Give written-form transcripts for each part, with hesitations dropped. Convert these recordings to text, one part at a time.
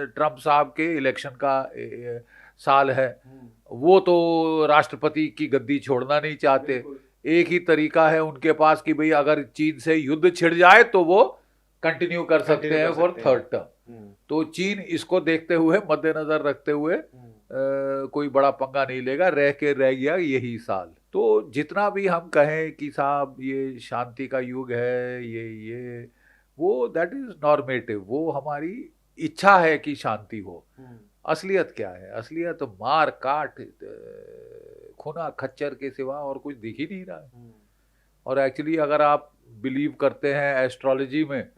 Trump साहब के election का साल है, वो तो राष्ट्रपति की गद्दी छोड़ना नहीं चाहते। एक ही तरीका है उनके पास कि भाई अगर चीन से युद्ध छिड़ जाए तो वो कंटिन्यू कर सकते हैं फॉर थर्ड टर्म। तो चीन इसको देखते हुए, मद्देनजर रखते हुए कोई बड़ा पंगा नहीं लेगा, रह गया यही साल। तो जितना भी हम कहें कि साहब ये शांति का युग है, ये वो दैट इज नॉर्मेटिव, वो हमारी इच्छा है कि शांति हो। असलियत क्या है? असलियत मार काट, खूना खच्चर के सिवा और कुछ दिख ही नहीं रहा है। और एक्चुअली अगर आप बिलीव करते हैं एस्ट्रोलॉजी में,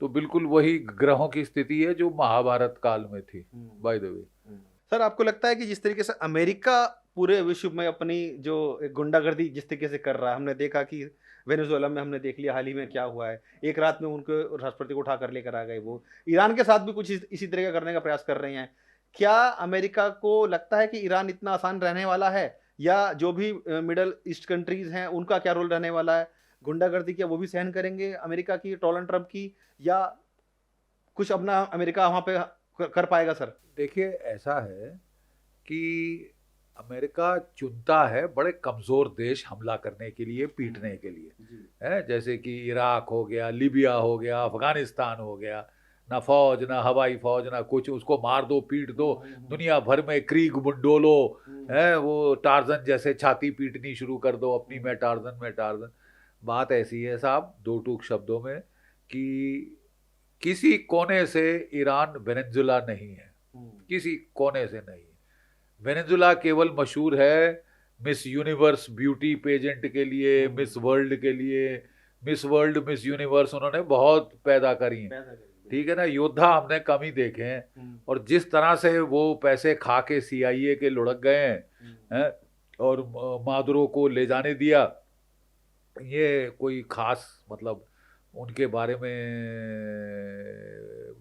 तो बिल्कुल वही ग्रहों की स्थिति है जो महाभारत काल में थी, बाय द वे। सर, आपको लगता है कि जिस तरीके से अमेरिका पूरे विश्व में अपनी जो गुंडागर्दी जिस तरीके से कर रहा है, हमने देखा कि वेनेजुएला में हमने देख लिया हाल ही में क्या हुआ है, एक रात में उनको राष्ट्रपति को उठा कर लेकर आ गए, वो ईरान के साथ भी कुछ इसी तरह का करने का प्रयास कर रहे हैं। क्या अमेरिका को लगता है कि ईरान इतना आसान रहने वाला है, या जो भी मिडल ईस्ट कंट्रीज हैं उनका क्या रोल रहने वाला है? गुंडागर्दी क्या वो भी सहन करेंगे अमेरिका की, डोनाल्ड ट्रंप की, या कुछ अपना अमेरिका वहां पे कर पाएगा? सर देखिए, ऐसा है कि अमेरिका चुनता है बड़े कमज़ोर देश हमला करने के लिए, पीटने के लिए, है जैसे कि इराक हो गया, लीबिया हो गया, अफगानिस्तान हो गया। ना फौज, ना हवाई फौज, ना कुछ, उसको मार दो, पीट दो, दुनिया भर में क्रीग मुंडोलो, है वो टार्जन जैसे छाती पीटनी शुरू कर दो अपनी, मैं टार्जन, मैं टार्जन। बात ऐसी है साहब, दो टूक शब्दों में, कि किसी कोने से ईरान वेनेजुला नहीं है, किसी कोने से नहीं। वेनेजुला केवल मशहूर है मिस यूनिवर्स ब्यूटी पेजेंट के लिए, मिस वर्ल्ड के लिए। मिस वर्ल्ड, मिस यूनिवर्स उन्होंने बहुत पैदा करी हैं, ठीक है ना। योद्धा हमने कम ही देखे हैं। और जिस तरह से वो पैसे खा के CIA के लुढ़क गए हैं, और मादुरो को ले जाने दिया, ये कोई खास मतलब उनके बारे में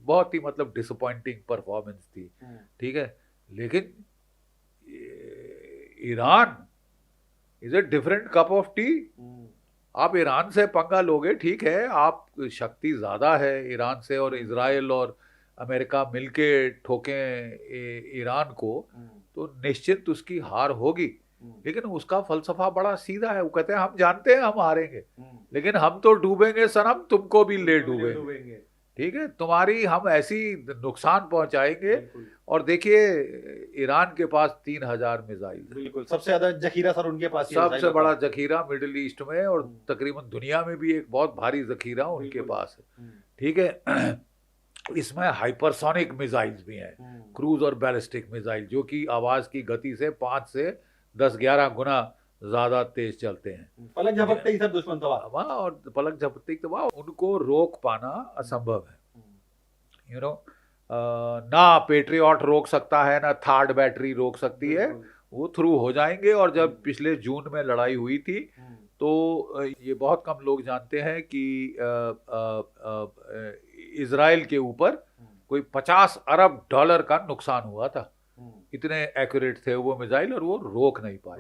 बहुत ही मतलब डिसअपॉइंटिंग परफॉर्मेंस थी, ठीक है। लेकिन Iran is a different cup of T. आप ईरान से पंगा लोगे, ठीक है, आप शक्ति ज्यादा है ईरान से, और इजराइल और अमेरिका मिलके ठोकें ईरान को, तो निश्चित उसकी हार होगी। लेकिन उसका फलसफा बड़ा सीधा है, वो कहते हैं हम जानते हैं हम हारेंगे, लेकिन हम तो डूबेंगे सनम, तुमको भी ले डूबेंगे, ठीक है, तुम्हारी हम ऐसी नुकसान पहुंचाएंगे। और देखिए, ईरान के पास 3000 मिसाइल, बिल्कुल सबसे ज्यादा जखीरा सर उनके पास, सबसे बड़ा जखीरा मिडिल ईस्ट में, और तकरीबन दुनिया में भी एक बहुत भारी जखीरा उनके पास है, ठीक है। इसमें हाइपरसोनिक मिसाइल्स भी हैं, क्रूज और बैलिस्टिक मिसाइल, जो कि आवाज की गति से 5 से 10-11 गुना ज्यादा तेज चलते हैं। पलक झपकते ही सब दुश्मन तबाह, और पलक झपकते ही तबाह, उनको रोक पाना असंभव है। यू नो, ना पेट्रियट रोक सकता है, ना थर्ड बैटरी रोक सकती है, वो थ्रू हो जाएंगे। और जब पिछले जून में लड़ाई हुई थी, तो ये बहुत कम लोग जानते हैं कि इजराइल के ऊपर कोई $50 अरब का नुकसान हुआ था। इतने एक्यूरेट थे वो मिसाइल, और वो रोक नहीं पाए।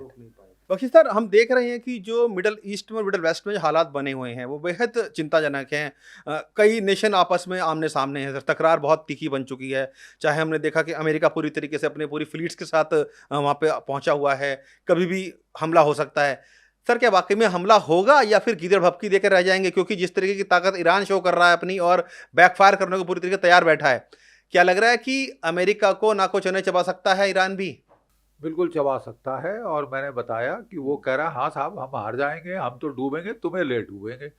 बख्शी सर, हम देख रहे हैं कि जो मिडल ईस्ट में, मिडल वेस्ट में जो हालात बने हुए हैं वो बेहद चिंताजनक हैं। कई नेशन आपस में आमने सामने हैं सर, तकरार बहुत तीखी बन चुकी है। चाहे हमने देखा कि अमेरिका पूरी तरीके से अपने पूरी फ्लीट्स के साथ वहाँ पे पहुँचा हुआ है, कभी भी हमला हो सकता है। सर, क्या वाकई में हमला होगा, या फिर गीदड़ भभकी देकर रह जाएंगे? क्योंकि जिस तरीके की ताकत ईरान शो कर रहा है अपनी, और बैकफायर करने को पूरी तरीके से तैयार बैठा है, क्या लग रहा है कि अमेरिका को ना को चने चबा सकता है ईरान भी? बिल्कुल चबा सकता है। और मैंने बताया कि वो कह रहा है हाँ साहब हम हार जाएंगे, हम तो डूबेंगे, तुम्हें ले डूबेंगे।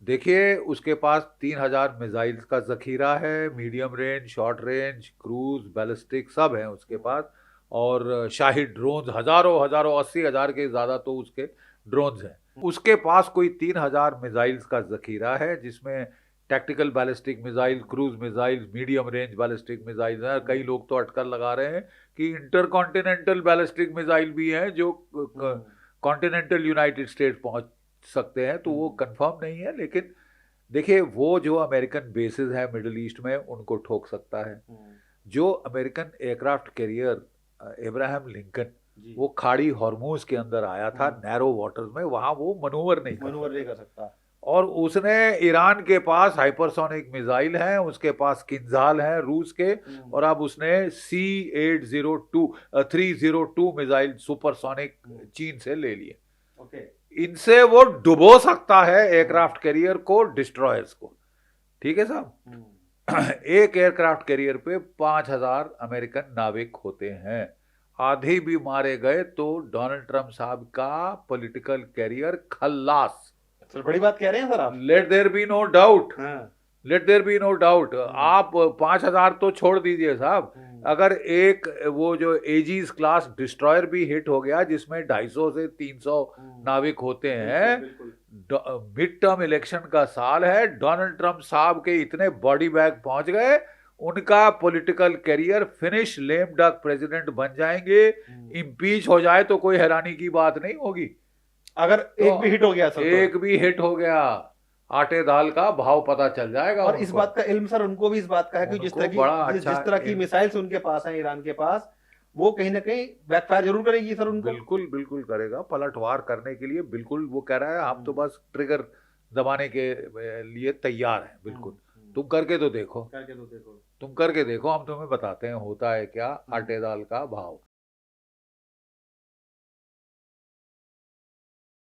देखिए, उसके पास 3000 मिसाइल्स का जखीरा है, medium range, short range, cruise, ballistic सब है उसके पास। और शाही ड्रोन्स हजारों हजारों, 80,000 के ज़्यादा तो उसके ड्रोन्स हैं। उसके पास कोई 3000 मिसाइल्स का जखीरा है, जिसमें tactical ballistic missile, cruise missile, medium range ballistic missile हैं। कई लोग तो अटकल लगा रहे हैं कि इंटरकॉन्टिनेंटल बैलिस्टिक मिसाइल भी हैं जो कॉन्टिनेंटल यूनाइटेड स्टेट पहुंच सकते हैं, तो वो कंफर्म नहीं है। लेकिन देखिए, वो जो अमेरिकन बेसिस है मिडिल ईस्ट में, उनको ठोक सकता है। जो American aircraft carrier Abraham Lincoln, वो खाड़ी हॉर्मूज के अंदर आया था, नैरो वाटर्स में, वहां वो मनूवर नहीं कर सकता। और उसने ईरान के पास हाइपरसोनिक मिसाइल हैं, उसके पास किंजाल हैं रूस के, और अब उसने C-802 302 मिसाइल सुपरसोनिक चीन से ले लिए। इनसे वो डुबो सकता है एयरक्राफ्ट कैरियर को, डिस्ट्रॉयर्स को। ठीक है साहब। एक एयरक्राफ्ट कैरियर पे 5,000 अमेरिकन नाविक होते हैं, आधे भी मारे गए तो डोनाल्ड ट्रंप साहब का पॉलिटिकल कैरियर खल्लास। सर बड़ी बात कह रहे हैं सर आप। Let there be no doubt, हाँ। Let there be no doubt. आप 5,000 तो छोड़ दीजिए साहब, अगर एक वो जो एजीज क्लास डिस्ट्रॉयर भी हिट हो गया जिसमें 250 से 300 नाविक होते हैं, मिड टर्म इलेक्शन का साल है, डोनाल्ड ट्रंप साहब के इतने बॉडी बैग पहुंच गए, उनका political career finish, lame duck president बन जाएंगे। इम्पीच हो जाए तो कोई हैरानी की बात नहीं होगी। अगर एक भी हिट हो गया सर, एक भी हिट हो गया, आटे दाल का भाव पता चल जाएगा। और इस बात का इल्म सर उनको भी इस बात का है कि जिस तरह की मिसाइल्स उनके पास हैं ईरान के पास, वो कहीं ना कहीं बैकफायर जरूर करेगी सर उनको। बिल्कुल बिल्कुल करेगा, पलटवार करने के लिए बिल्कुल। वो कह रहा है हम तो बस ट्रिगर दबाने के लिए तैयार हैं। बिल्कुल, तुम करके तो देखो, तुम करके देखो, हम तुम्हें बताते हैं होता है क्या आटे दाल का भाव।